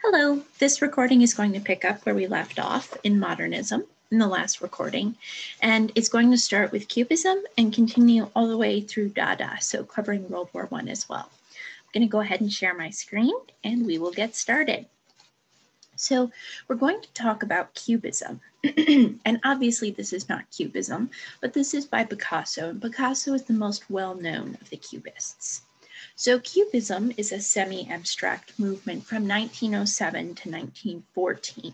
Hello, this recording is going to pick up where we left off in modernism in the last recording, and it's going to start with Cubism and continue all the way through Dada, so covering World War I as well. I'm going to go ahead and share my screen and we will get started. So we're going to talk about Cubism, and obviously this is not Cubism, but this is by Picasso, and Picasso is the most well-known of the Cubists. So Cubism is a semi-abstract movement from 1907 to 1914.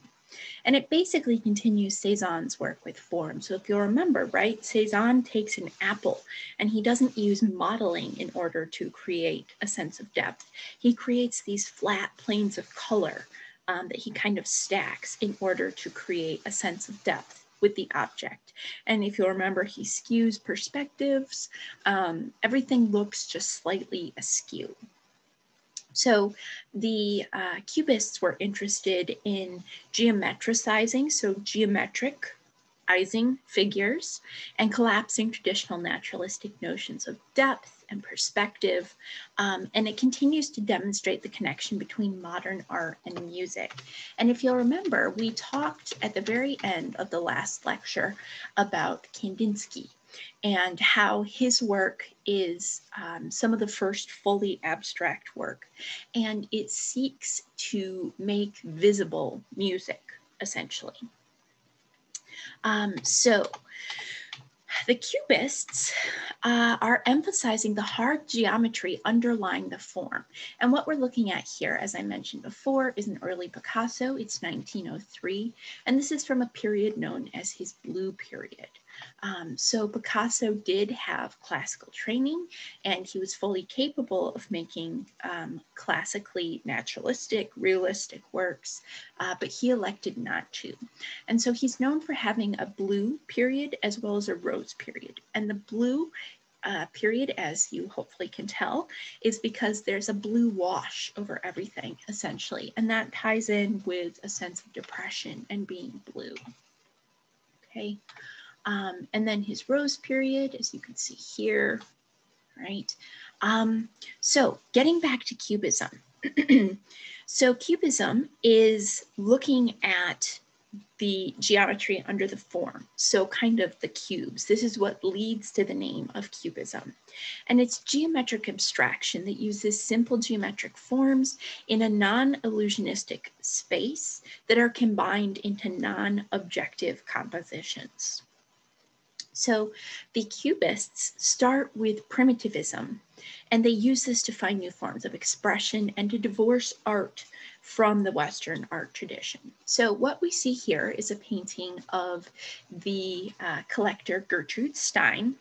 And it basically continues Cézanne's work with form. So if you'll remember, right, Cézanne takes an apple and he doesn't use modeling in order to create a sense of depth. He creates these flat planes of color that he kind of stacks in order to create a sense of depth with the object. And if you'll remember, he skews perspectives. Everything looks just slightly askew. So the Cubists were interested in geometricizing, so geometricizing figures and collapsing traditional naturalistic notions of depth and perspective. And it continues to demonstrate the connection between modern art and music. And if you'll remember, we talked at the very end of the last lecture about Kandinsky and how his work is some of the first fully abstract work. And it seeks to make visible music, essentially. So the Cubists are emphasizing the hard geometry underlying the form. And what we're looking at here, as I mentioned before, is an early Picasso. It's 1903. And this is from a period known as his Blue Period. So Picasso did have classical training and he was fully capable of making classically naturalistic, realistic works, but he elected not to. And so he's known for having a blue period as well as a rose period. And the blue period, as you hopefully can tell, is because there's a blue wash over everything, essentially. And that ties in with a sense of depression and being blue. Okay. And then his rose period, as you can see here, right? So getting back to Cubism. So Cubism is looking at the geometry under the form, so kind of the cubes. This is what leads to the name of Cubism. And it's geometric abstraction that uses simple geometric forms in a non-illusionistic space that are combined into non-objective compositions. So the Cubists start with primitivism, and they use this to find new forms of expression and to divorce art from the Western art tradition. So what we see here is a painting of the collector Gertrude Stein.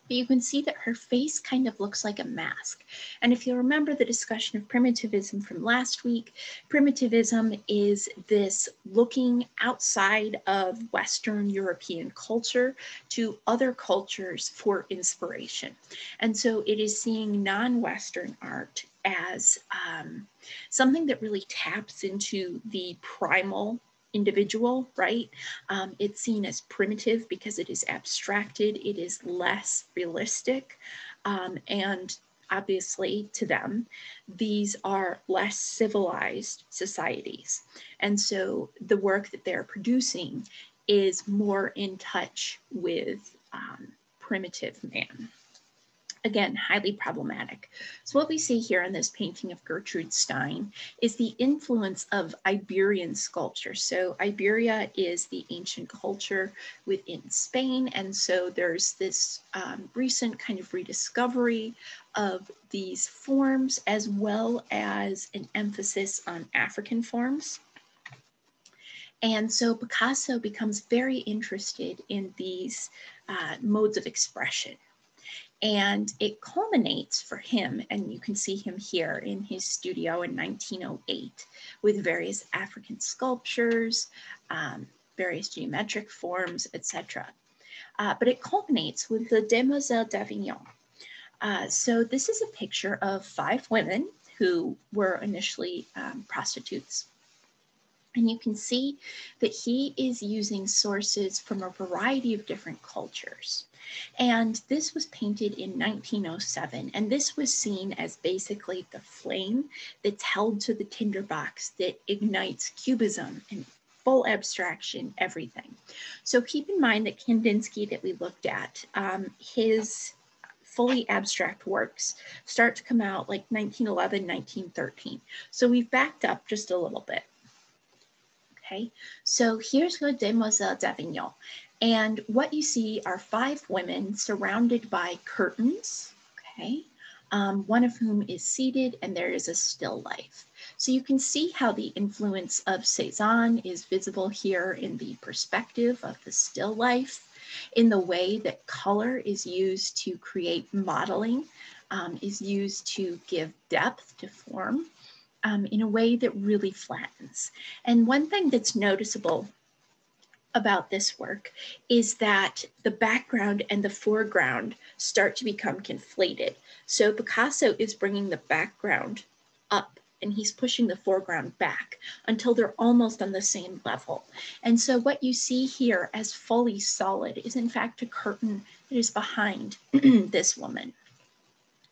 But you can see that her face kind of looks like a mask. And if you remember the discussion of primitivism from last week, primitivism is this looking outside of Western European culture to other cultures for inspiration. And so it is seeing non-Western art as something that really taps into the primal individual, right? It's seen as primitive because it is abstracted, it is less realistic, and obviously to them, these are less civilized societies. And so the work that they're producing is more in touch with primitive man. Again, highly problematic. So what we see here in this painting of Gertrude Stein is the influence of Iberian sculpture. So Iberia is the ancient culture within Spain. And so there's this recent kind of rediscovery of these forms, as well as an emphasis on African forms. And so Picasso becomes very interested in these modes of expression. And it culminates for him, and you can see him here in his studio in 1908 with various African sculptures, various geometric forms, etc. But it culminates with the Demoiselles d'Avignon. So this is a picture of 5 women who were initially prostitutes. And you can see that he is using sources from a variety of different cultures. And this was painted in 1907, and this was seen as basically the flame that's held to the tinderbox that ignites Cubism and full abstraction, everything. So keep in mind that Kandinsky that we looked at, his fully abstract works start to come out like 1911, 1913. So we've backed up just a little bit. Okay, so here's the Demoiselle d'Avignon. And what you see are 5 women surrounded by curtains, okay, one of whom is seated, and there is a still life. So you can see how the influence of Cézanne is visible here in the perspective of the still life, in the way that color is used to create modeling, is used to give depth to form. In a way that really flattens. And one thing that's noticeable about this work is that the background and the foreground start to become conflated. So Picasso is bringing the background up and he's pushing the foreground back until they're almost on the same level. And so what you see here as fully solid is in fact a curtain that is behind this woman.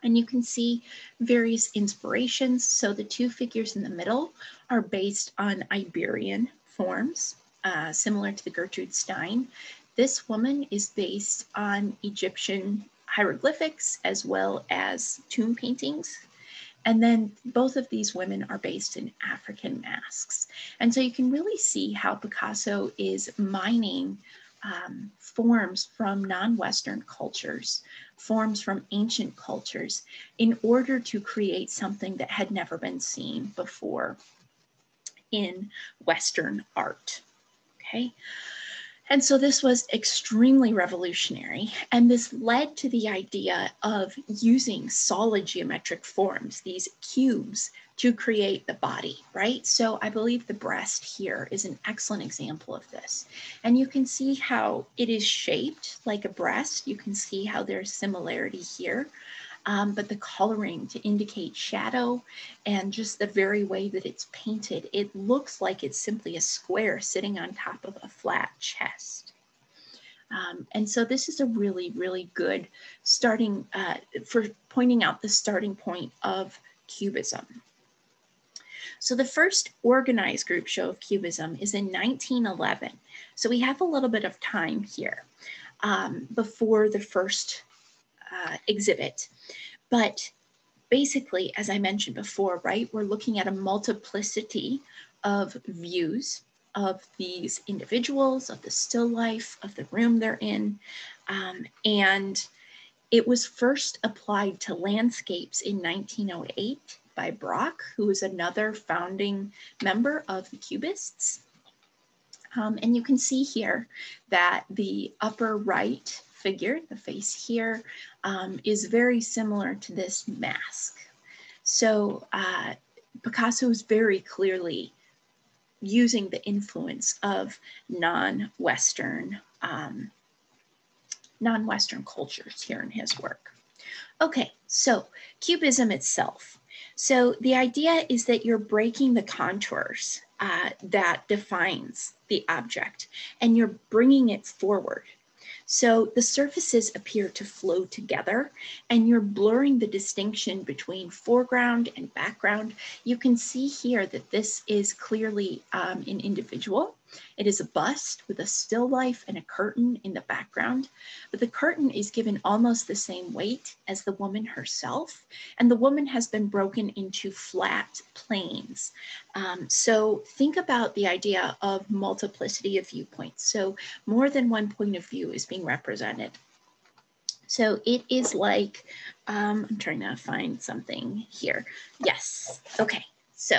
And you can see various inspirations. So the 2 figures in the middle are based on Iberian forms, similar to the Gertrude Stein. This woman is based on Egyptian hieroglyphics as well as tomb paintings. And then both of these women are based in African masks. And so you can really see how Picasso is mining forms from non-Western cultures, forms from ancient cultures, in order to create something that had never been seen before in Western art, okay? And so this was extremely revolutionary, and this led to the idea of using solid geometric forms, these cubes, to create the body, right? So I believe the breast here is an excellent example of this. And you can see how it is shaped like a breast. You can see how there's similarity here. But the coloring to indicate shadow and just the very way that it's painted, it looks like it's simply a square sitting on top of a flat chest. And so this is a really, really good starting for pointing out the starting point of Cubism. So the first organized group show of Cubism is in 1911. So we have a little bit of time here before the first exhibit. But basically, as I mentioned before, right, we're looking at a multiplicity of views of these individuals, of the still life, of the room they're in. And it was first applied to landscapes in 1908 by Brock, who is another founding member of the Cubists. And you can see here that the upper right figure, the face here, is very similar to this mask. So Picasso is very clearly using the influence of non-Western cultures here in his work. Okay, so Cubism itself. So the idea is that you're breaking the contours that defines the object and you're bringing it forward. So the surfaces appear to flow together and you're blurring the distinction between foreground and background. You can see here that this is clearly an individual. It is a bust with a still life and a curtain in the background, but the curtain is given almost the same weight as the woman herself, and the woman has been broken into flat planes. So think about the idea of multiplicity of viewpoints. So more than one point of view is being represented. So it is like, I'm trying to find something here. Yes, okay. So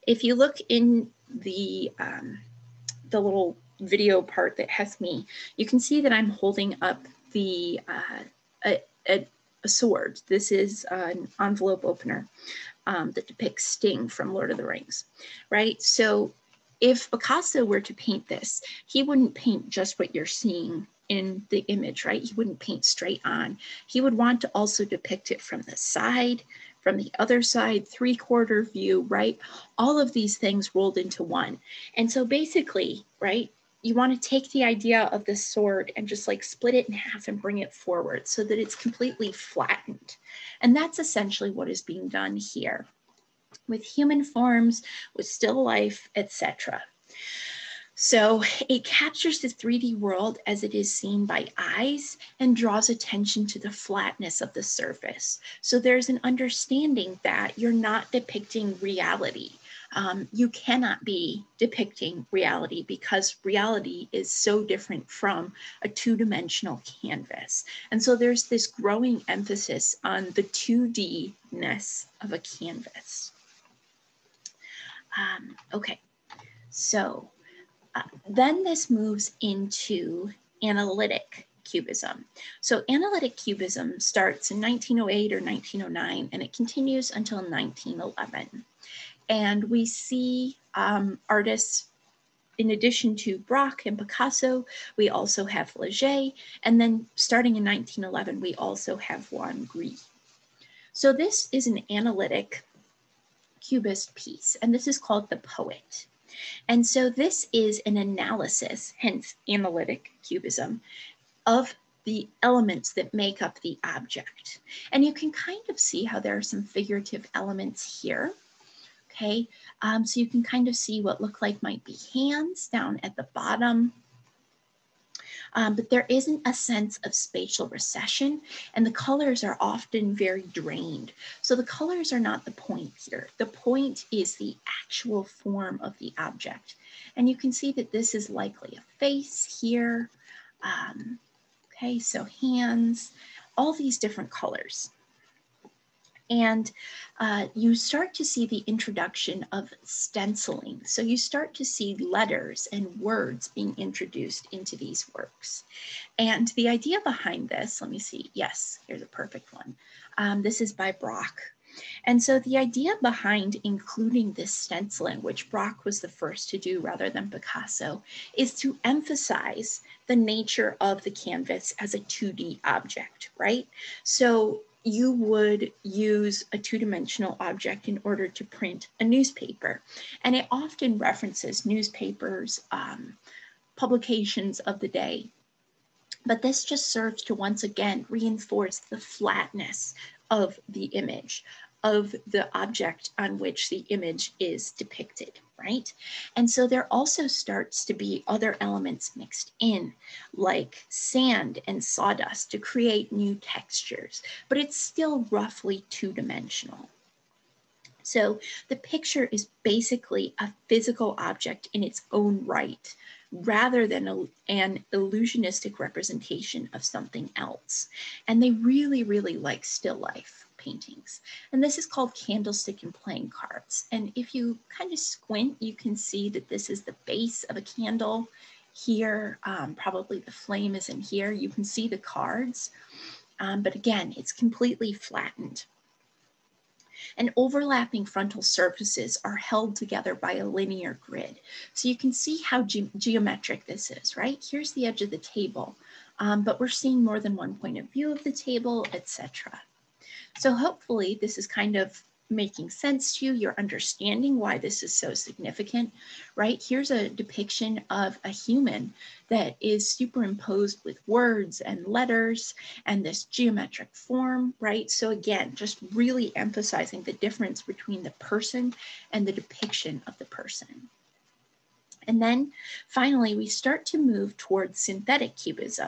if you look in the little video part that has me, you can see that I'm holding up the a sword. This is an envelope opener that depicts Sting from Lord of the Rings, right? So if Picasso were to paint this, he wouldn't paint just what you're seeing in the image, right? He wouldn't paint straight on. He would want to also depict it from the side, from the other side, 3/4 view, right? All of these things rolled into one. And so basically, right, you want to take the idea of the sword and just like split it in half and bring it forward so that it's completely flattened. And that's essentially what is being done here with human forms, with still life, etc. So it captures the 3D world as it is seen by eyes and draws attention to the flatness of the surface. So there's an understanding that you're not depicting reality. You cannot be depicting reality because reality is so different from a two-dimensional canvas. And so there's this growing emphasis on the 2D-ness of a canvas. Okay, so then this moves into analytic Cubism. So analytic Cubism starts in 1908 or 1909, and it continues until 1911. And we see artists, in addition to Braque and Picasso, we also have Leger, and then starting in 1911, we also have Juan Gris. So this is an analytic Cubist piece, and this is called The Poet. And so this is an analysis, hence analytic Cubism, of the elements that make up the object. And you can kind of see how there are some figurative elements here. Okay, so you can kind of see what look like might be hands down at the bottom. But there isn't a sense of spatial recession, and the colors are often very drained. So the colors are not the point here. The point is the actual form of the object. And you can see that this is likely a face here. Okay, so hands, all these different colors. And you start to see the introduction of stenciling. So you start to see letters and words being introduced into these works. And the idea behind this, let me see, yes, here's a perfect one. This is by Braque. And so the idea behind including this stenciling, which Braque was the first to do rather than Picasso, is to emphasize the nature of the canvas as a 2D object, right? So you would use a two-dimensional object in order to print a newspaper. And it often references newspapers, publications of the day. But this just serves to once again reinforce the flatness of the image, of the object on which the image is depicted, right? And so there also starts to be other elements mixed in, like sand and sawdust to create new textures, but it's still roughly two-dimensional. So the picture is basically a physical object in its own right, rather than an illusionistic representation of something else. And they really, really like still life paintings. And this is called candlestick and playing cards. And if you kind of squint, you can see that this is the base of a candle here. Probably the flame is in here. You can see the cards. But again, it's completely flattened. And overlapping frontal surfaces are held together by a linear grid. So you can see how geometric this is, right? Here's the edge of the table, but we're seeing more than one point of view of the table, etc. So hopefully this is kind of making sense to you. You're understanding why this is so significant, right? Here's a depiction of a human that is superimposed with words and letters and this geometric form, right? So again, just really emphasizing the difference between the person and the depiction of the person. And then finally, we start to move towards synthetic cubism.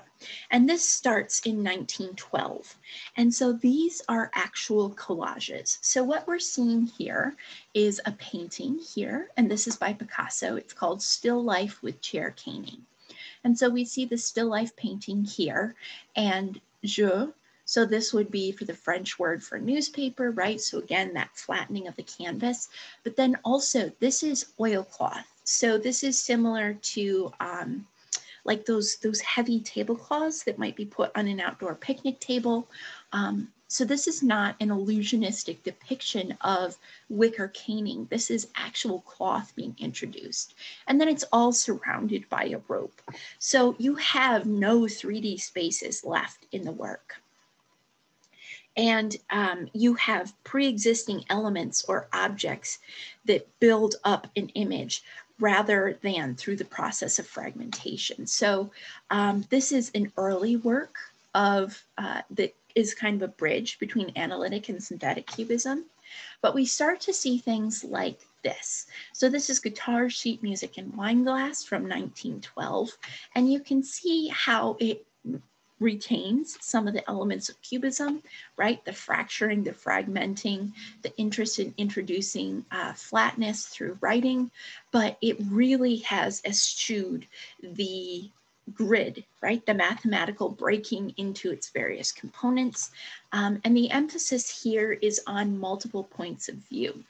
And this starts in 1912. And so these are actual collages. So what we're seeing here is a painting here, and this is by Picasso. It's called Still Life with Chair Caning. And so we see the still life painting here, and je. So this would be for the French word for newspaper, right? So again, that flattening of the canvas. But then also, this is oilcloth. So this is similar to like those heavy tablecloths that might be put on an outdoor picnic table. So this is not an illusionistic depiction of wicker caning. This is actual cloth being introduced. And then it's all surrounded by a rope. So you have no 3D spaces left in the work. And you have pre-existing elements or objects that build up an image rather than through the process of fragmentation. So this is an early work of that is kind of a bridge between analytic and synthetic cubism. But we start to see things like this. So this is Guitar, Sheet Music, and Wine Glass from 1912. And you can see how it retains some of the elements of Cubism, right? The fracturing, the fragmenting, the interest in introducing flatness through writing, but it really has eschewed the grid, right? The mathematical breaking into its various components. And the emphasis here is on multiple points of view.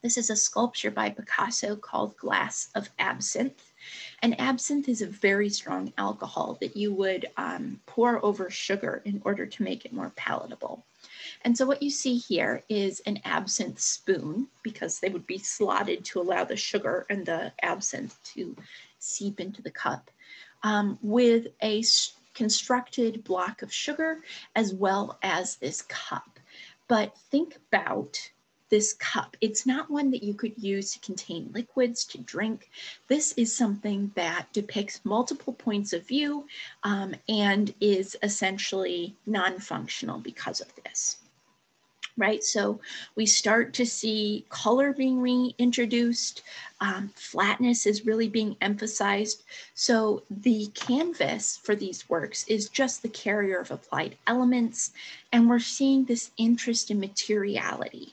This is a sculpture by Picasso called Glass of Absinthe. And absinthe is a very strong alcohol that you would pour over sugar in order to make it more palatable. And so what you see here is an absinthe spoon, because they would be slotted to allow the sugar and the absinthe to seep into the cup, with a constructed block of sugar as well as this cup. But think about this cup. It's not one that you could use to contain liquids, to drink. This is something that depicts multiple points of view and is essentially non-functional because of this. Right, so we start to see color being reintroduced, flatness is really being emphasized. So the canvas for these works is just the carrier of applied elements, and we're seeing this interest in materiality.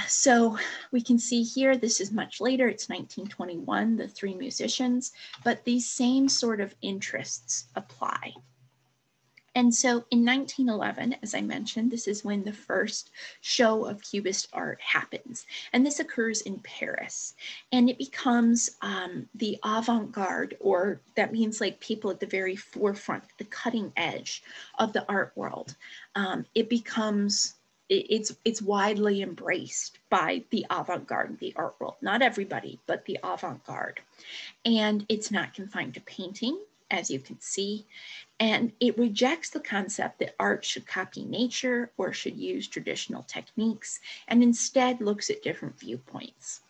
So we can see here, this is much later, it's 1921, the three musicians, but these same sort of interests apply. And so in 1911, as I mentioned, this is when the first show of Cubist art happens. And this occurs in Paris. And it becomes the avant-garde, or that means like people at the very forefront, the cutting edge of the art world. It's widely embraced by the avant-garde, the art world. Not everybody, but the avant-garde. And it's not confined to painting, as you can see. And it rejects the concept that art should copy nature or should use traditional techniques, and instead looks at different viewpoints.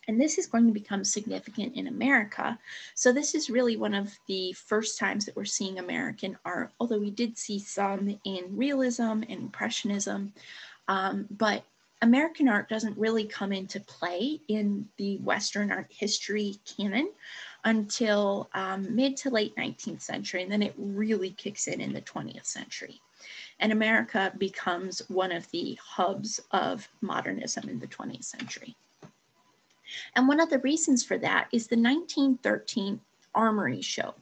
And this is going to become significant in America. So this is really one of the first times that we're seeing American art, although we did see some in realism and impressionism, but American art doesn't really come into play in the Western art history canon until mid to late 19th century, and then it really kicks in the 20th century. And America becomes one of the hubs of modernism in the 20th century. And one of the reasons for that is the 1913 Armory Show,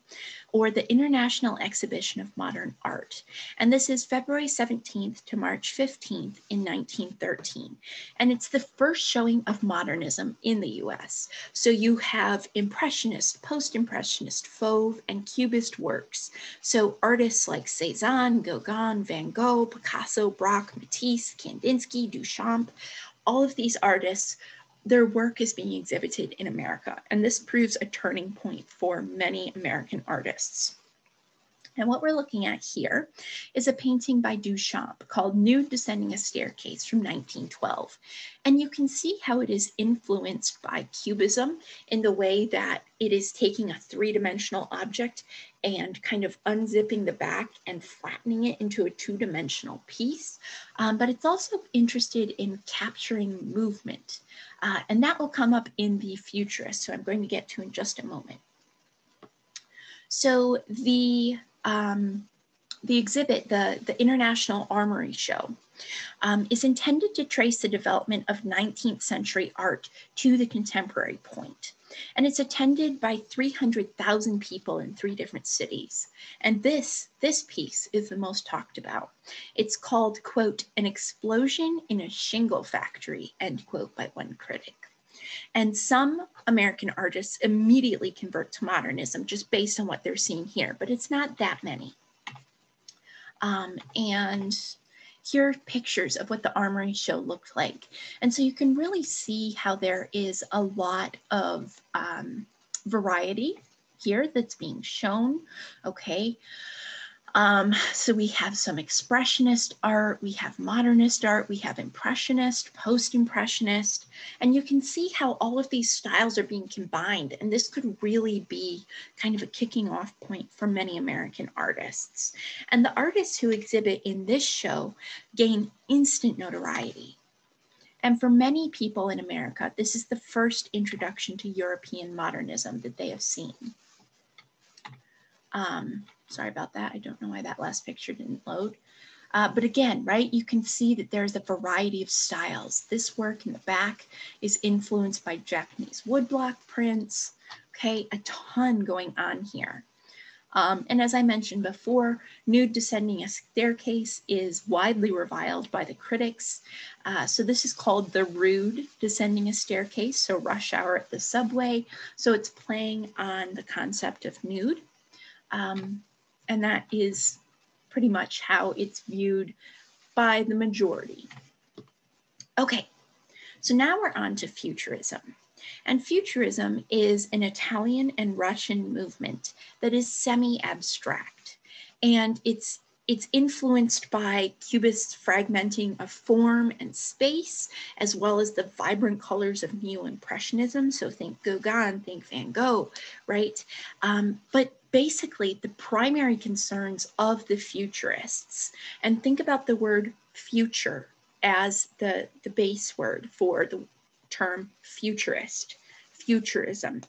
or the International Exhibition of Modern Art. And this is February 17th to March 15th in 1913. And it's the first showing of modernism in the US. So you have Impressionist, Post-Impressionist, Fauve, and Cubist works. So artists like Cézanne, Gauguin, Van Gogh, Picasso, Braque, Matisse, Kandinsky, Duchamp, all of these artists, their work is being exhibited in America, and this proves a turning point for many American artists. And what we're looking at here is a painting by Duchamp called Nude Descending a Staircase from 1912. And you can see how it is influenced by Cubism in the way that it is taking a three-dimensional object and kind of unzipping the back and flattening it into a two-dimensional piece. But it's also interested in capturing movement. And that will come up in the Futurist, so I'm going to get to in just a moment. So the exhibit, the International Armory Show, is intended to trace the development of 19th century art to the contemporary point. And it's attended by 300,000 people in 3 different cities. And this piece is the most talked about. It's called, quote, "An explosion in a shingle factory," end quote, by one critic. And some American artists immediately convert to modernism just based on what they're seeing here, but it's not that many. And here are pictures of what the Armory Show looked like. And so you can really see how there is a lot of variety here that's being shown, okay? So we have some expressionist art, we have modernist art, we have impressionist, post-impressionist, and you can see how all of these styles are being combined. And this could really be kind of a kicking off point for many American artists. And the artists who exhibit in this show gain instant notoriety. And for many people in America, this is the first introduction to European modernism that they have seen. Sorry about that. I don't know why that last picture didn't load. But again, right, you can see that there's a variety of styles. This work in the back is influenced by Japanese woodblock prints. Okay, a ton going on here. And as I mentioned before, nude descending a staircase is widely reviled by the critics. So this is called the rude descending a staircase, so rush hour at the subway. So it's playing on the concept of nude. And that is pretty much how it's viewed by the majority. Okay, so now we're on to Futurism. And Futurism is an Italian and Russian movement that is semi-abstract. And it's influenced by Cubists' fragmenting of form and space, as well as the vibrant colors of Neo-Impressionism. So think Gauguin, think Van Gogh, right? But basically the primary concerns of the futurists, and think about the word future as the base word for the term futurist, futurism.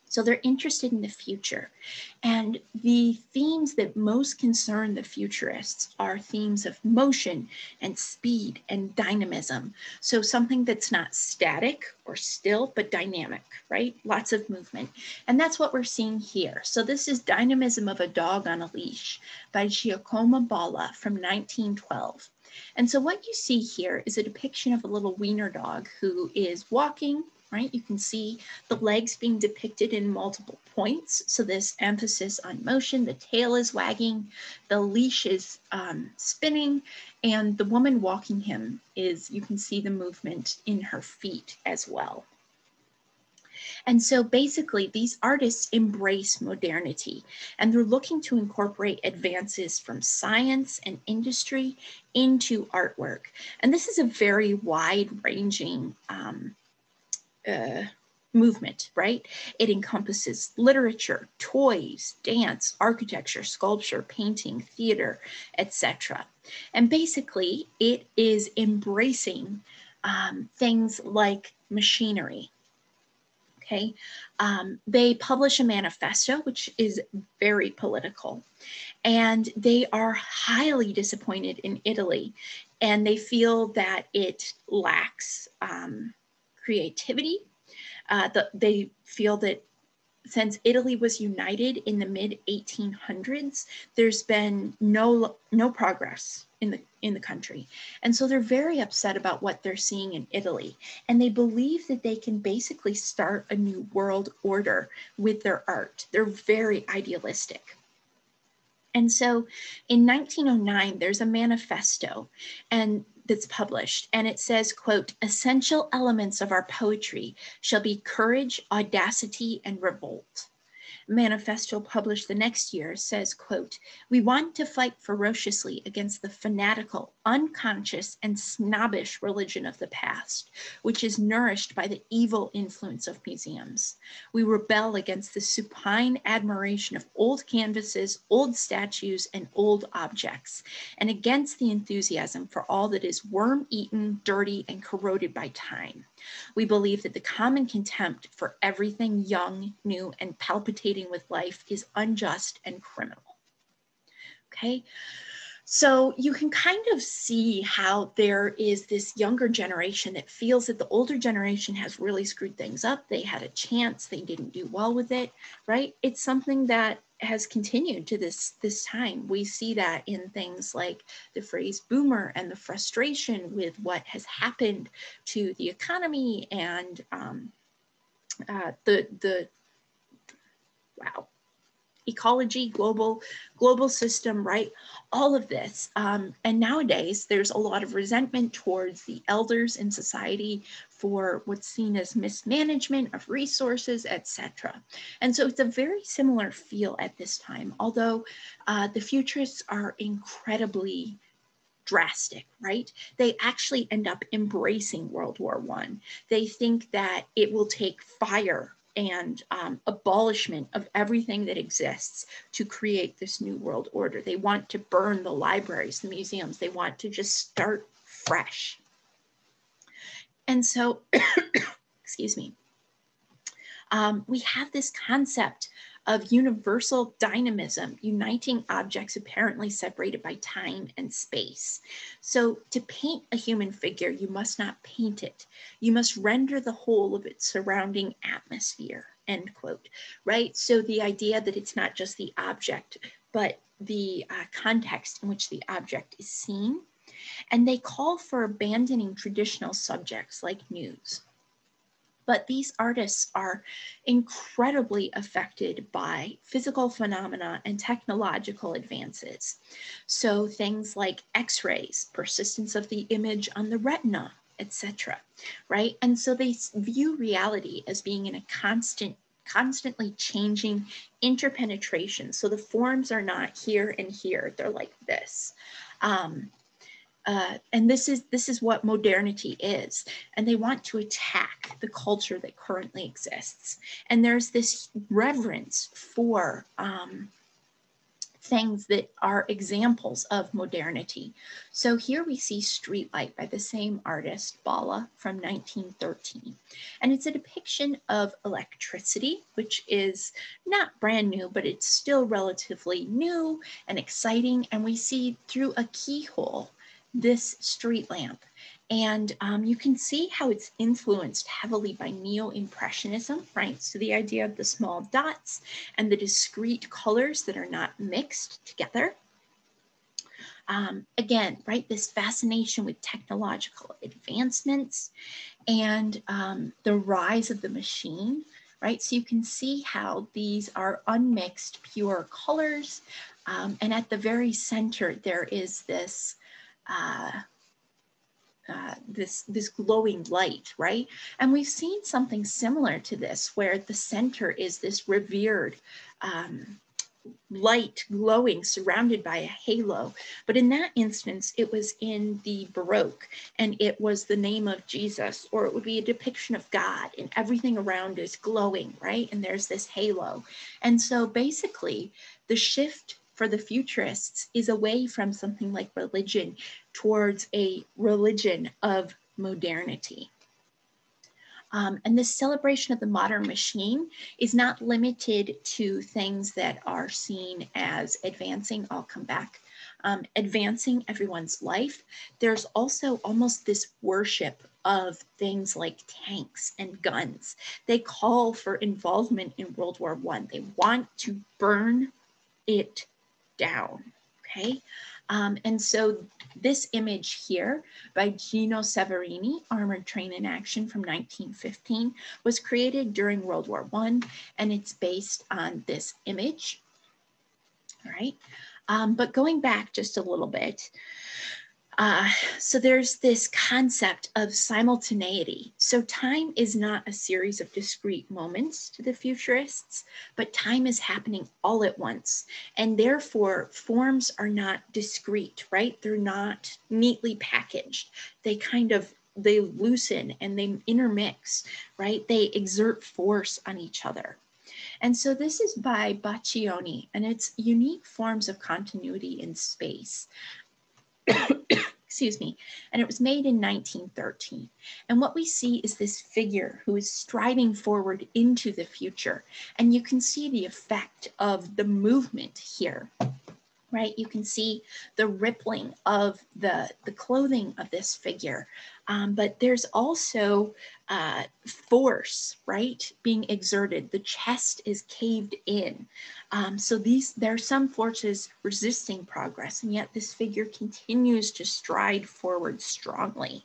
So they're interested in the future. And the themes that most concern the futurists are themes of motion and speed and dynamism. So something that's not static or still, but dynamic, right? Lots of movement. And that's what we're seeing here. So this is Dynamism of a Dog on a Leash by Giacomo Balla from 1912. And so what you see here is a depiction of a little wiener dog who is walking, right? You can see the legs being depicted in multiple points. So this emphasis on motion, the tail is wagging, the leash is spinning, and the woman walking him is, you can see the movement in her feet as well. And so basically these artists embrace modernity, and they're looking to incorporate advances from science and industry into artwork. And this is a very wide-ranging movement, right? It encompasses literature, toys, dance, architecture, sculpture, painting, theater, etc. And basically it is embracing things like machinery. Okay, they publish a manifesto, which is very political, and they are highly disappointed in Italy, and they feel that it lacks creativity. They feel that since Italy was united in the mid-1800s, there's been no progress in the country. And so they're very upset about what they're seeing in Italy. And they believe that they can basically start a new world order with their art. They're very idealistic. And so in 1909, there's a manifesto that's published, and it says, quote, "Essential elements of our poetry shall be courage, audacity, and revolt." Manifesto published the next year says, quote, "We want to fight ferociously against the fanatical, unconscious, and snobbish religion of the past, which is nourished by the evil influence of museums. We rebel against the supine admiration of old canvases, old statues, and old objects, and against the enthusiasm for all that is worm-eaten, dirty, and corroded by time. We believe that the common contempt for everything young, new, and palpitating with life is unjust and criminal." Okay, so you can kind of see how there is this younger generation that feels that the older generation has really screwed things up. They had a chance, they didn't do well with it, right? It's something that has continued to this time. We see that in things like the phrase boomer and the frustration with what has happened to the economy and ecology, global system, right? All of this. And nowadays, there's a lot of resentment towards the elders in society for what's seen as mismanagement of resources, etc. And so it's a very similar feel at this time, although the futurists are incredibly drastic, right? They actually end up embracing World War I. They think that it will take fire and abolishment of everything that exists to create this new world order. They want to burn the libraries, the museums. They want to just start fresh. And so, excuse me, we have this concept of universal dynamism, uniting objects apparently separated by time and space. So to paint a human figure, you must not paint it. You must render the whole of its surrounding atmosphere, end quote, right? So the idea that it's not just the object, but the context in which the object is seen. And they call for abandoning traditional subjects like news. But these artists are incredibly affected by physical phenomena and technological advances. So things like X-rays, persistence of the image on the retina, etc., right? And so they view reality as being in a constantly changing interpenetration. So the forms are not here and here, they're like this. And this is what modernity is. And they want to attack the culture that currently exists. And there's this reverence for things that are examples of modernity. So here we see Streetlight by the same artist, Bala, from 1913. And it's a depiction of electricity, which is not brand new, but it's still relatively new and exciting. And we see through a keyhole this street lamp. And you can see how it's influenced heavily by Neo-Impressionism, right? So the idea of the small dots and the discrete colors that are not mixed together. Again, right, this fascination with technological advancements and the rise of the machine, right? So you can see how these are unmixed, pure colors. And at the very center, there is this this glowing light, right? And we've seen something similar to this, where the center is this revered light glowing, surrounded by a halo. But in that instance, it was in the Baroque, and it was the name of Jesus, or it would be a depiction of God, and everything around is glowing, right? And there's this halo. And so basically, the shift for the futurists is away from something like religion towards a religion of modernity. And this celebration of the modern machine is not limited to things that are seen as advancing. I'll come back. Advancing everyone's life. There's also almost this worship of things like tanks and guns. They call for involvement in World War I. They want to burn it down, okay? And so this image here by Gino Severini, Armored Train in Action from 1915, was created during World War I, and it's based on this image, all right? But going back just a little bit, so there's this concept of simultaneity. So time is not a series of discrete moments to the futurists, but time is happening all at once. And therefore, forms are not discrete, right? They're not neatly packaged. They loosen and they intermix, right? They exert force on each other. And so this is by Baccioni, and it's unique forms of continuity in space. Excuse me, and it was made in 1913. And what we see is this figure who is striding forward into the future. And you can see the effect of the movement here, right? You can see the rippling of the clothing of this figure. But there's also force, right, being exerted. The chest is caved in. So there are some forces resisting progress, and yet this figure continues to stride forward strongly.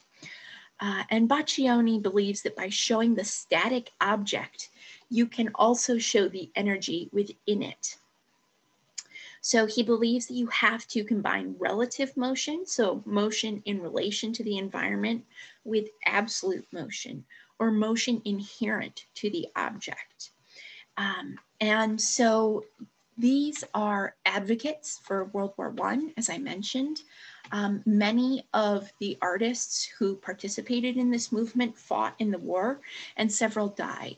And Baccioni believes that by showing the static object, you can also show the energy within it. So he believes that you have to combine relative motion, so motion in relation to the environment, with absolute motion, or motion inherent to the object. And so these are advocates for World War I, as I mentioned. Many of the artists who participated in this movement fought in the war, and several died.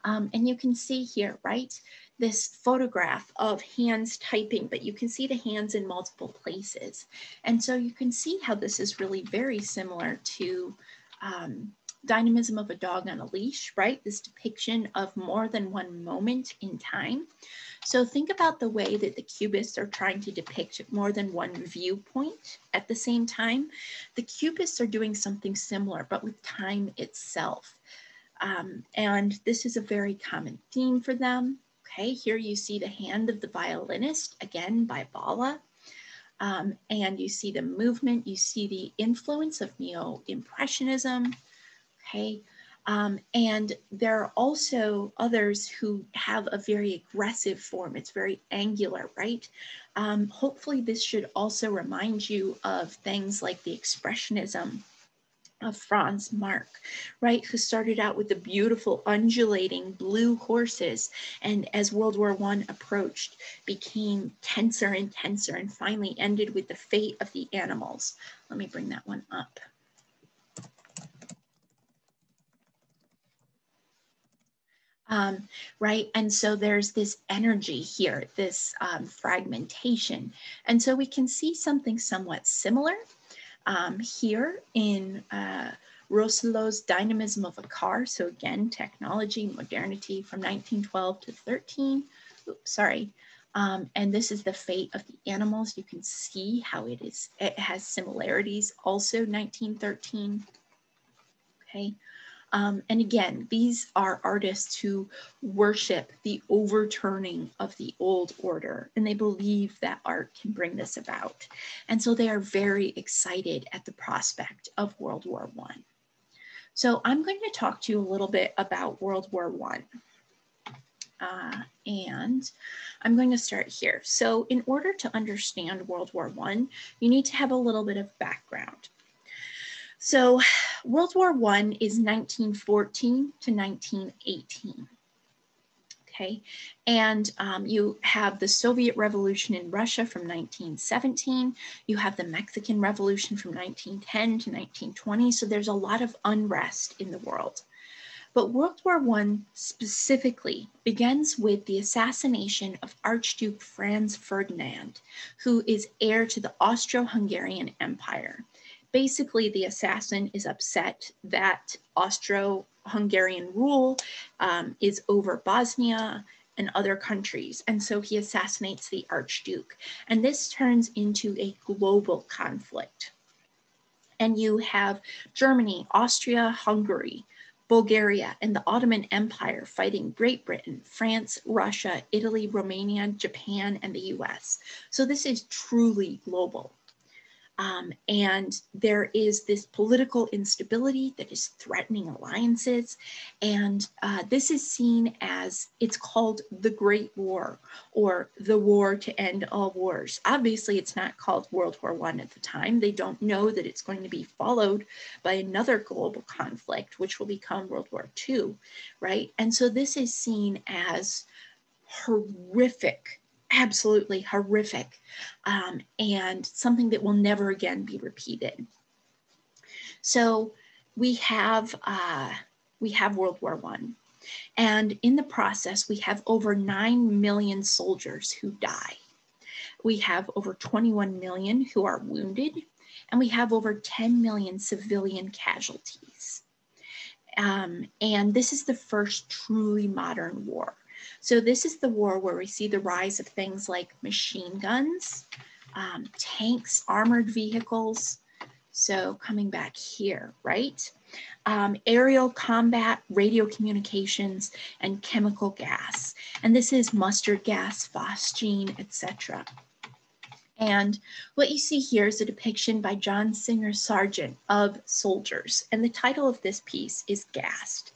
And you can see here, right, this photograph of hands typing, but you can see the hands in multiple places. And so you can see how this is really very similar to Dynamism of a Dog on a Leash, right? This depiction of more than one moment in time. So think about the way that the Cubists are trying to depict more than one viewpoint at the same time. The Cubists are doing something similar, but with time itself. And this is a very common theme for them. Okay, here you see the hand of the violinist, again by Bala. And you see the movement, you see the influence of Neo-Impressionism. Okay, and there are also others who have a very aggressive form. It's very angular, right? Hopefully this should also remind you of things like the Expressionism of Franz Marc, right, who started out with the beautiful undulating blue horses, and as World War I approached, became tenser and tenser, and finally ended with the fate of the animals. Let me bring that one up. Right, and so there's this energy here, this fragmentation, and so we can see something somewhat similar here in Rousselot's Dynamism of a Car. So again, technology, modernity from 1912 to 13. Oops, sorry. And this is the fate of the animals. You can see how it has similarities. Also 1913. Okay. And again, these are artists who worship the overturning of the old order, and they believe that art can bring this about. And so they are very excited at the prospect of World War I. So I'm going to talk to you a little bit about World War I. And I'm going to start here. So in order to understand World War I, you need to have a little bit of background. So World War I is 1914 to 1918, okay? And you have the Soviet Revolution in Russia from 1917. You have the Mexican Revolution from 1910 to 1920. So there's a lot of unrest in the world. But World War I specifically begins with the assassination of Archduke Franz Ferdinand, who is heir to the Austro-Hungarian Empire. Basically, the assassin is upset that Austro-Hungarian rule is over Bosnia and other countries, and so he assassinates the Archduke. And this turns into a global conflict. And you have Germany, Austria, Hungary, Bulgaria, and the Ottoman Empire fighting Great Britain, France, Russia, Italy, Romania, Japan, and the US. So this is truly global. And there is this political instability that is threatening alliances. And this is seen as, it's called the Great War, or the war to end all wars. Obviously, it's not called World War I at the time. They don't know that it's going to be followed by another global conflict, which will become World War II, right? And so this is seen as horrific, absolutely horrific, and something that will never again be repeated. So we have World War I, and in the process we have over 9 million soldiers who die. We have over 21 million who are wounded, and we have over 10 million civilian casualties. And this is the first truly modern war. So this is the war where we see the rise of things like machine guns, tanks, armored vehicles. So coming back here, right? Aerial combat, radio communications, and chemical gas. And this is mustard gas, phosgene, etc. And what you see here is a depiction by John Singer Sargent of soldiers. And the title of this piece is Gassed.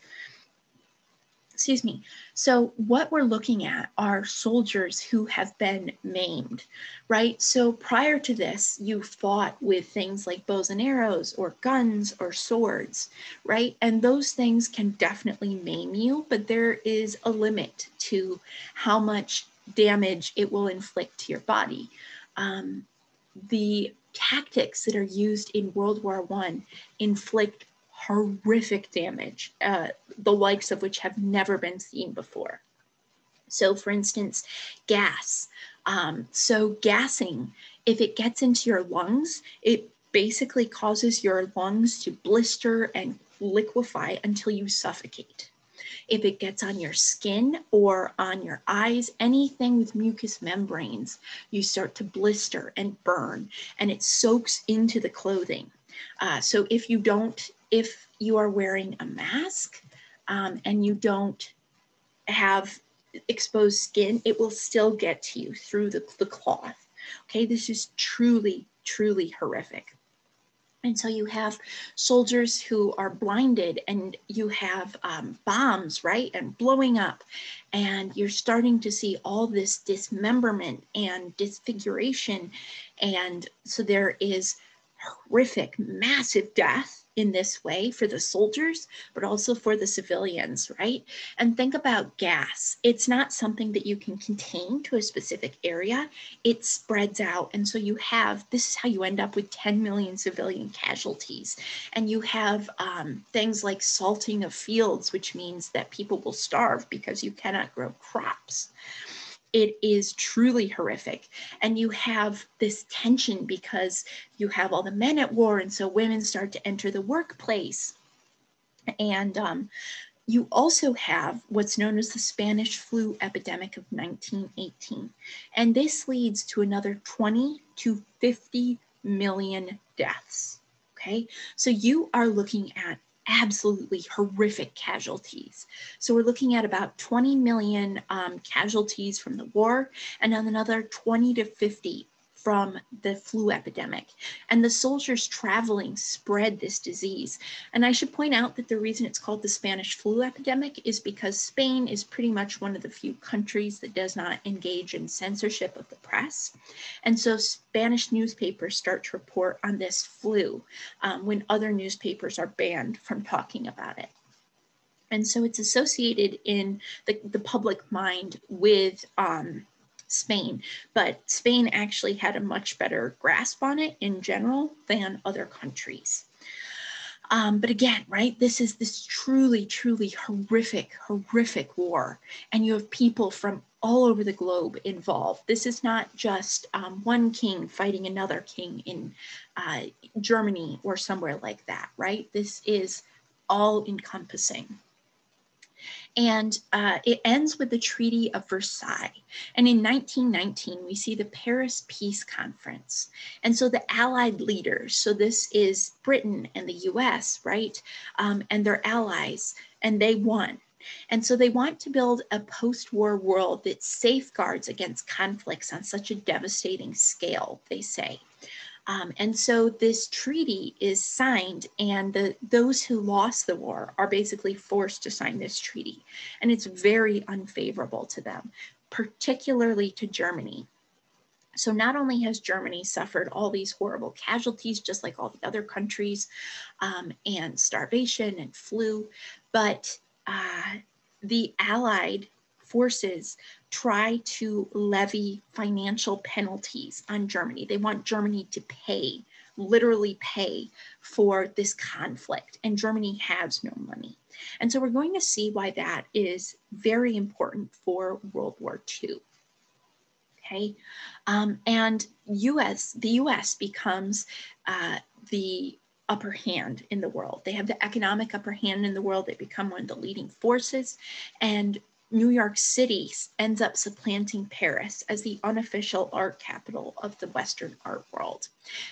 excuse me. So what we're looking at are soldiers who have been maimed, right? So prior to this, you fought with things like bows and arrows or guns or swords, right? And those things can definitely maim you, but there is a limit to how much damage it will inflict to your body. The tactics that are used in World War I inflict horrific damage, the likes of which have never been seen before. So for instance, gas. So gassing, if it gets into your lungs, it basically causes your lungs to blister and liquefy until you suffocate. If it gets on your skin or on your eyes, anything with mucous membranes, you start to blister and burn, and it soaks into the clothing. So if you are wearing a mask and you don't have exposed skin, it will still get to you through the cloth. Okay, this is truly, truly horrific. And so you have soldiers who are blinded, and you have bombs, right, and blowing up, and you're starting to see all this dismemberment and disfiguration. And so there is horrific, massive death in this way for the soldiers, but also for the civilians, right? And think about gas. It's not something that you can contain to a specific area. It spreads out. And so this is how you end up with 10 million civilian casualties. And you have things like salting of fields, which means that people will starve because you cannot grow crops. It is truly horrific. And you have this tension because you have all the men at war, and so women start to enter the workplace. And you also have what's known as the Spanish flu epidemic of 1918. And this leads to another 20 to 50 million deaths. Okay, so you are looking at absolutely horrific casualties. So we're looking at about 20 million casualties from the war, and then another 20 to 50 from the flu epidemic. And the soldiers traveling spread this disease. And I should point out that the reason it's called the Spanish flu epidemic is because Spain is pretty much one of the few countries that does not engage in censorship of the press. And so Spanish newspapers start to report on this flu when other newspapers are banned from talking about it. And so it's associated in the public mind with Spain, but Spain actually had a much better grasp on it in general than other countries. But again, right, this is this truly, truly horrific, horrific war. And you have people from all over the globe involved. This is not just one king fighting another king in Germany or somewhere like that, right? This is all encompassing. And it ends with the Treaty of Versailles. And in 1919, we see the Paris Peace Conference. And so the Allied leaders, so this is Britain and the US, right? And their allies, and they won. And so they want to build a post-war world that safeguards against conflicts on such a devastating scale, they say. And so this treaty is signed, and those who lost the war are basically forced to sign this treaty. And it's very unfavorable to them, particularly to Germany. So not only has Germany suffered all these horrible casualties, just like all the other countries, and starvation and flu, but the Allied forces try to levy financial penalties on Germany. They want Germany to pay, literally pay for this conflict, and Germany has no money. And so we're going to see why that is very important for World War II. Okay, and the US becomes the upper hand in the world. They have the economic upper hand in the world. They become one of the leading forces, and New York City ends up supplanting Paris as the unofficial art capital of the Western art world.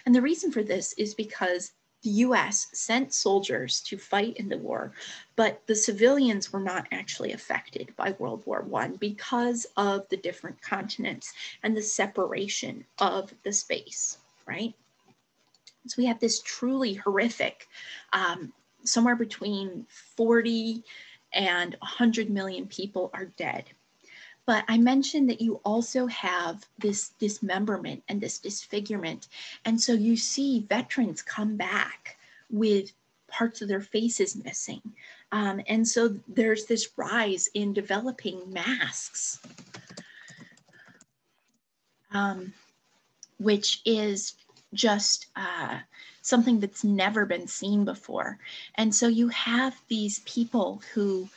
And the reason for this is because the US sent soldiers to fight in the war, but the civilians were not actually affected by World War I because of the different continents and the separation of the space, right? So we have this truly horrific, somewhere between 40 and 100 million people are dead. But I mentioned that you also have this dismemberment and this disfigurement. And so you see veterans come back with parts of their faces missing. And so there's this rise in developing masks, which is just something that's never been seen before. And so you have these people who,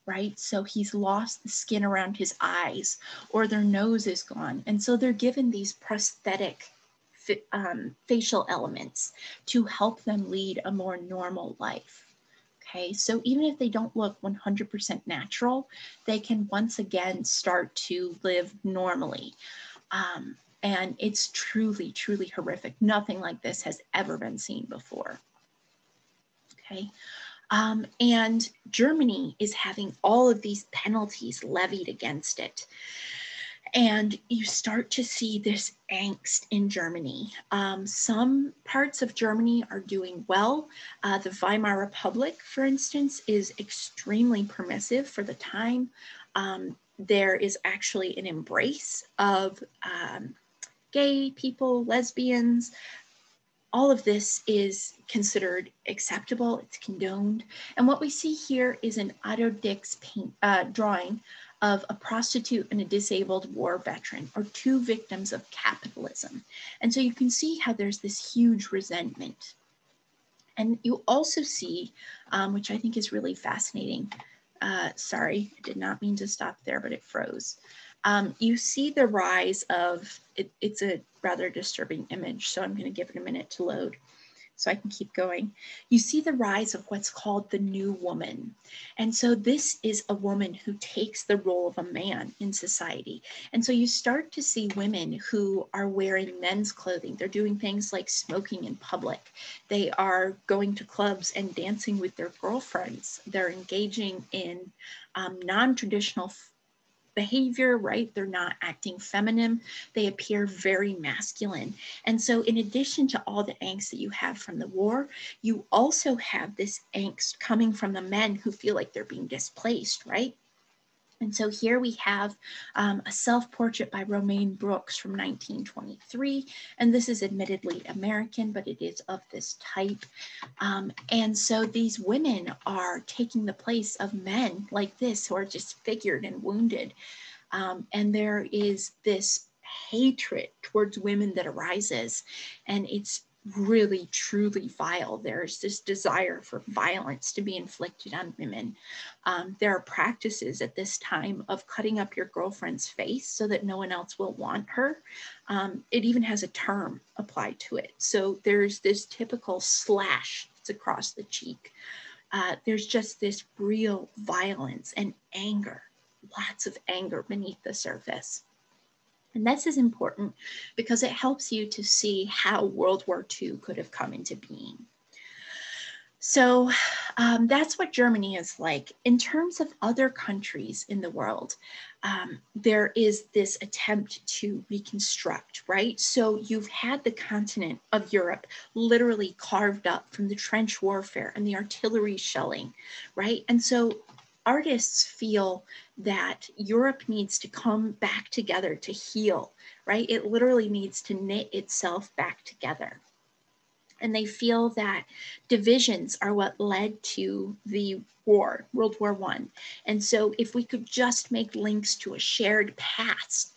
right, so he's lost the skin around his eyes, or their nose is gone. And so they're given these prosthetic facial elements to help them lead a more normal life. Okay, so even if they don't look 100% natural, they can once again start to live normally. And it's truly, truly horrific. Nothing like this has ever been seen before. Okay. And Germany is having all of these penalties levied against it. And you start to see this angst in Germany. Some parts of Germany are doing well. The Weimar Republic, for instance, is extremely permissive for the time. There is actually an embrace of gay people, lesbians. All of this is considered acceptable, it's condoned. And what we see here is an Otto Dix drawing of a prostitute and a disabled war veteran, or two victims of capitalism. And so you can see how there's this huge resentment. And you also see, which I think is really fascinating, sorry, I did not mean to stop there, but it froze. You see the rise of, it's a rather disturbing image, so I'm going to give it a minute to load so I can keep going. You see the rise of what's called the new woman. And so this is a woman who takes the role of a man in society. And so you start to see women who are wearing men's clothing. They're doing things like smoking in public. They are going to clubs and dancing with their girlfriends. They're engaging in non-traditional behavior, right? They're not acting feminine. They appear very masculine. And so in addition to all the angst that you have from the war, you also have this angst coming from the men who feel like they're being displaced, right? And so here we have a self-portrait by Romaine Brooks from 1923. And this is admittedly American, but it is of this type. And so these women are taking the place of men like this who are disfigured and wounded. And there is this hatred towards women that arises, and it's really, truly vile. There's this desire for violence to be inflicted on women. There are practices at this time of cutting up your girlfriend's face so that no one else will want her. It even has a term applied to it. So there's this typical slash that's across the cheek. There's just this real violence and anger, lots of anger beneath the surface. And this is important because it helps you to see how World War II could have come into being. So that's what Germany is like. In terms of other countries in the world, there is this attempt to reconstruct, right? So you've had the continent of Europe literally carved up from the trench warfare and the artillery shelling, right? And so artists feel that Europe needs to come back together to heal, right? It literally needs to knit itself back together. And they feel that divisions are what led to the war, World War I. And so if we could just make links to a shared past,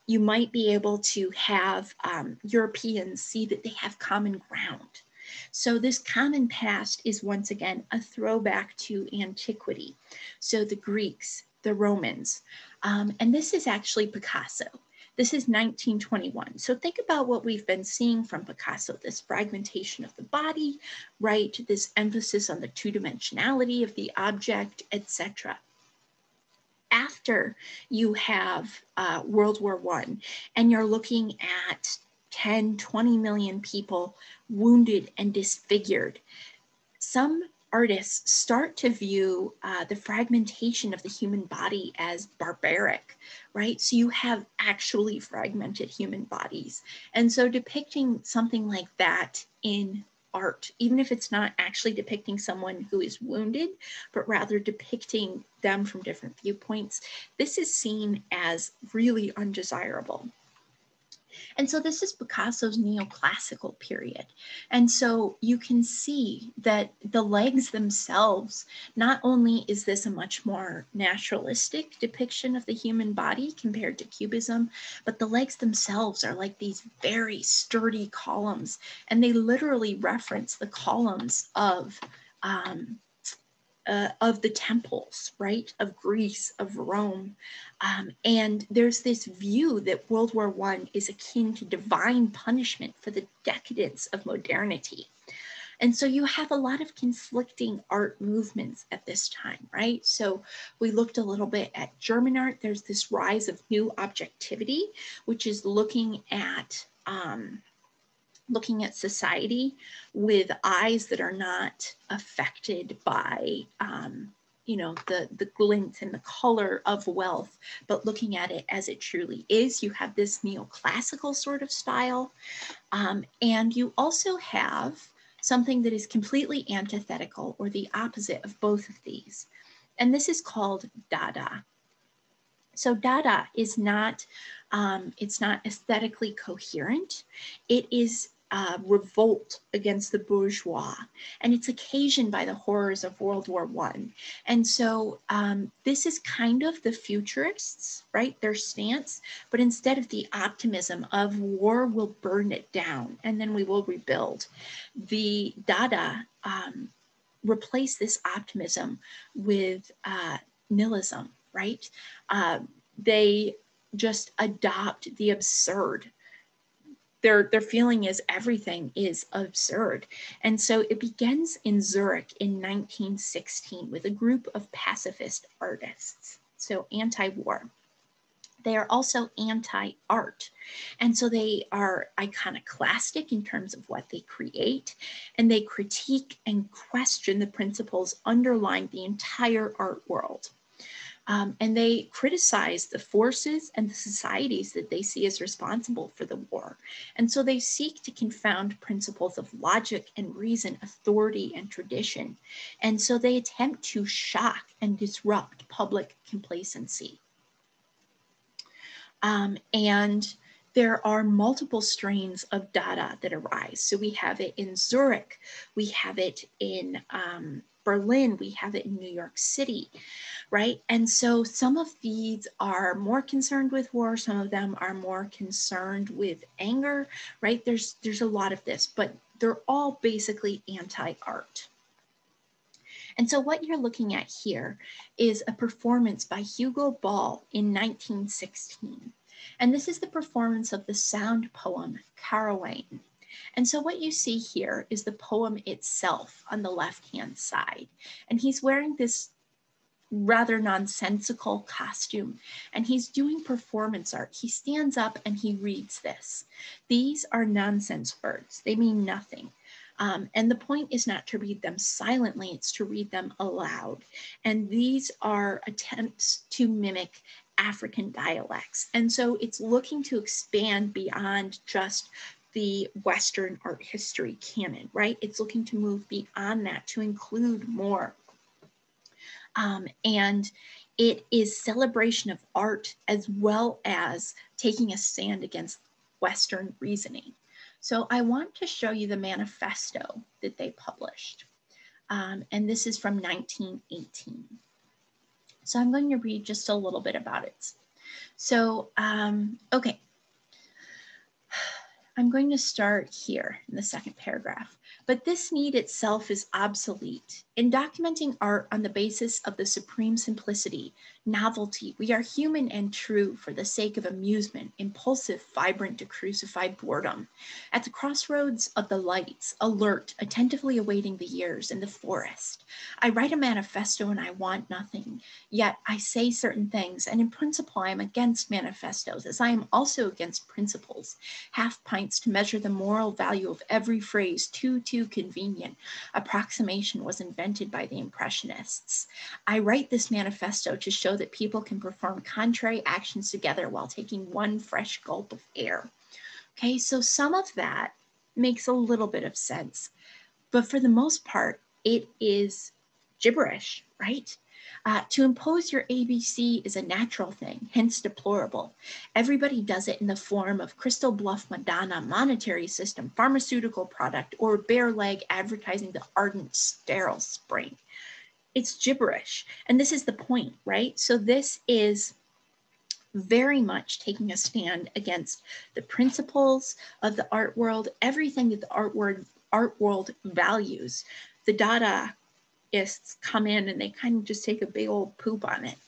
you might be able to have Europeans see that they have common ground. So this common past is once again a throwback to antiquity. So the Greeks, the Romans, and this is actually Picasso. This is 1921. So think about what we've been seeing from Picasso, this fragmentation of the body, right? This emphasis on the two-dimensionality of the object, etc. After you have World War I, and you're looking at 10, 20 million people wounded and disfigured, some artists start to view the fragmentation of the human body as barbaric, right? So you have actually fragmented human bodies. And so depicting something like that in art, even if it's not actually depicting someone who is wounded, but rather depicting them from different viewpoints, this is seen as really undesirable. And so this is Picasso's neoclassical period. And so you can see that the legs themselves, not only is this a much more naturalistic depiction of the human body compared to Cubism, but the legs themselves are like these very sturdy columns. And they literally reference the columns of the temples, right, of Greece, of Rome. And there's this view that World War I is akin to divine punishment for the decadence of modernity. And so you have a lot of conflicting art movements at this time, right? So we looked a little bit at German art. There's this rise of new objectivity, which is looking at society with eyes that are not affected by, the glint and the color of wealth, but looking at it as it truly is. You have this neoclassical sort of style. And you also have something that is completely antithetical or the opposite of both of these. And this is called Dada. So Dada is not, it's not aesthetically coherent. It is revolt against the bourgeois, and it's occasioned by the horrors of World War I. And so this is kind of the futurists, right, their stance, but instead of the optimism of war will burn it down and then we will rebuild, the Dada replace this optimism with nihilism, right? They just adopt the absurd. Their feeling is everything is absurd. And so it begins in Zurich in 1916 with a group of pacifist artists, so anti-war. They are also anti-art. And so they are iconoclastic in terms of what they create, and they critique and question the principles underlying the entire art world. And they criticize the forces and the societies that they see as responsible for the war. And so they seek to confound principles of logic and reason, authority and tradition. And so they attempt to shock and disrupt public complacency. And there are multiple strains of Dada that arise. So we have it in Zurich, we have it in Berlin, we have it in New York City, right? And so some of these are more concerned with war, some of them are more concerned with anger, right? There's a lot of this, but they're all basically anti-art. And so what you're looking at here is a performance by Hugo Ball in 1916. And this is the performance of the sound poem, Caravane. And so what you see here is the poem itself on the left-hand side. And he's wearing this rather nonsensical costume, and he's doing performance art. He stands up and he reads this. These are nonsense words. They mean nothing. And the point is not to read them silently, it's to read them aloud. And these are attempts to mimic African dialects. And so it's looking to expand beyond just the Western art history canon, right? It's looking to move beyond that to include more. And it is celebration of art as well as taking a stand against Western reasoning. So I want to show you the manifesto that they published. And this is from 1918. So I'm going to read just a little bit about it. So, okay. I'm going to start here in the second paragraph. But this need itself is obsolete. In documenting art on the basis of the supreme simplicity, novelty, we are human and true for the sake of amusement, impulsive, vibrant to crucify boredom. At the crossroads of the lights, alert, attentively awaiting the years in the forest, I write a manifesto and I want nothing. Yet I say certain things, and in principle I am against manifestos, as I am also against principles. Half pints to measure the moral value of every phrase, too convenient. Approximation was invented by the Impressionists. I write this manifesto to show that people can perform contrary actions together while taking one fresh gulp of air. Okay, so some of that makes a little bit of sense. But for the most part, it is gibberish, right? To impose your ABC is a natural thing, hence deplorable. Everybody does it in the form of Crystal Bluff Madonna, monetary system, pharmaceutical product, or bare leg advertising the ardent sterile spring. It's gibberish. And this is the point, right? So this is very much taking a stand against the principles of the art world, everything that the art world values. The Dadaists come in and they kind of just take a big old poop on it.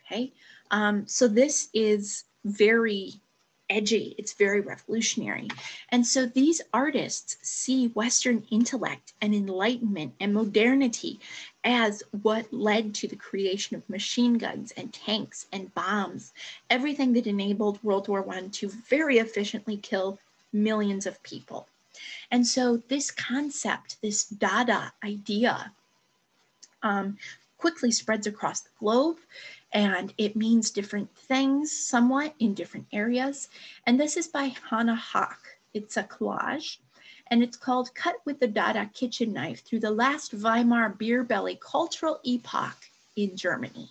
Okay, so this is very edgy, it's very revolutionary. And so these artists see Western intellect and enlightenment and modernity as what led to the creation of machine guns and tanks and bombs, everything that enabled World War I to very efficiently kill millions of people. And so this concept, this Dada idea, quickly spreads across the globe, and it means different things somewhat in different areas. And this is by Hannah Hock. It's a collage, and it's called Cut with the Dada Kitchen Knife Through the Last Weimar Beer Belly Cultural Epoch in Germany.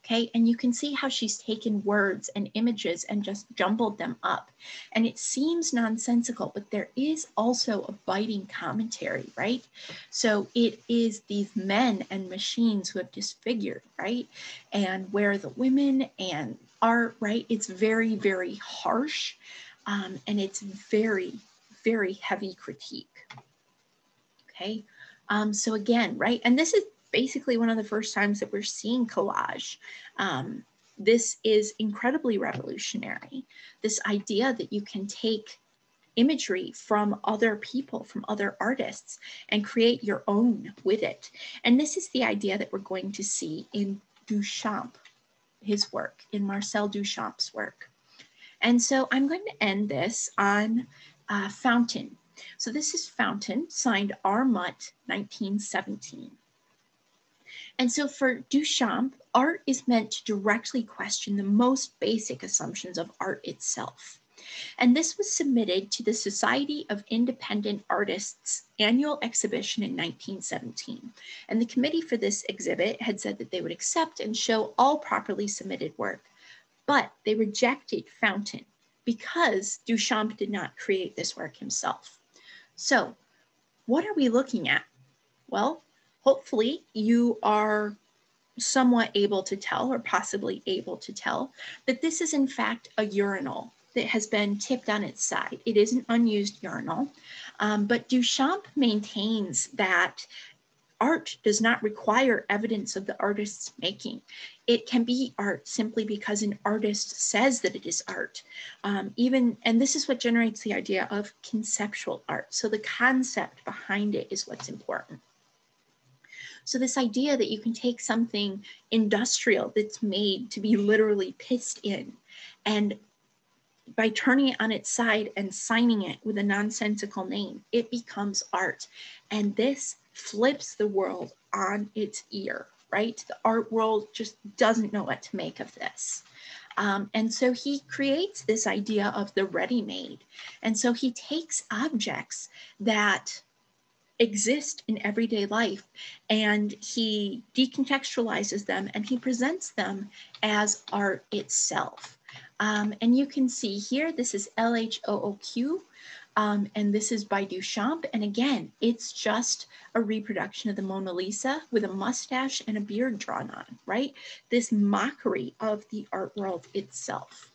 Okay, and you can see how she's taken words and images and just jumbled them up. And it seems nonsensical, but there is also a biting commentary, right? So it is these men and machines who have disfigured, right? And where the women and art, right? It's very, very harsh, and it's very, very heavy critique. Okay, so again, right? And this is basically one of the first times that we're seeing collage. This is incredibly revolutionary. This idea that you can take imagery from other people, from other artists, and create your own with it. And this is the idea that we're going to see in Duchamp, his work, in Marcel Duchamp's work. And so I'm going to end this on Fountain. So this is Fountain, signed R. Mutt, 1917. And so for Duchamp, art is meant to directly question the most basic assumptions of art itself. And this was submitted to the Society of Independent Artists annual exhibition in 1917. And the committee for this exhibit had said that they would accept and show all properly submitted work, but they rejected Fountain because Duchamp did not create this work himself. So what are we looking at? Well, hopefully you are somewhat able to tell, or possibly able to tell, that this is in fact a urinal that has been tipped on its side. It is an unused urinal, but Duchamp maintains that art does not require evidence of the artist's making. It can be art simply because an artist says that it is art. And this is what generates the idea of conceptual art. So the concept behind it is what's important. So this idea that you can take something industrial that's made to be literally pissed in, and by turning it on its side and signing it with a nonsensical name, it becomes art. And this flips the world on its ear, right? The art world just doesn't know what to make of this. And so he creates this idea of the ready-made. And so he takes objects that exist in everyday life, and he decontextualizes them and he presents them as art itself. And you can see here, this is LHOOQ, and this is by Duchamp. And again, it's just a reproduction of the Mona Lisa with a mustache and a beard drawn on, right? This mockery of the art world itself.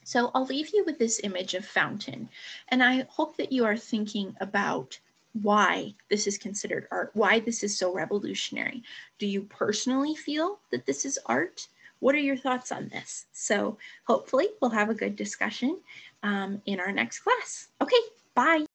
So I'll leave you with this image of Fountain, and I hope that you are thinking about why this is considered art, why this is so revolutionary. Do you personally feel that this is art? What are your thoughts on this? So hopefully we'll have a good discussion in our next class. Okay, bye.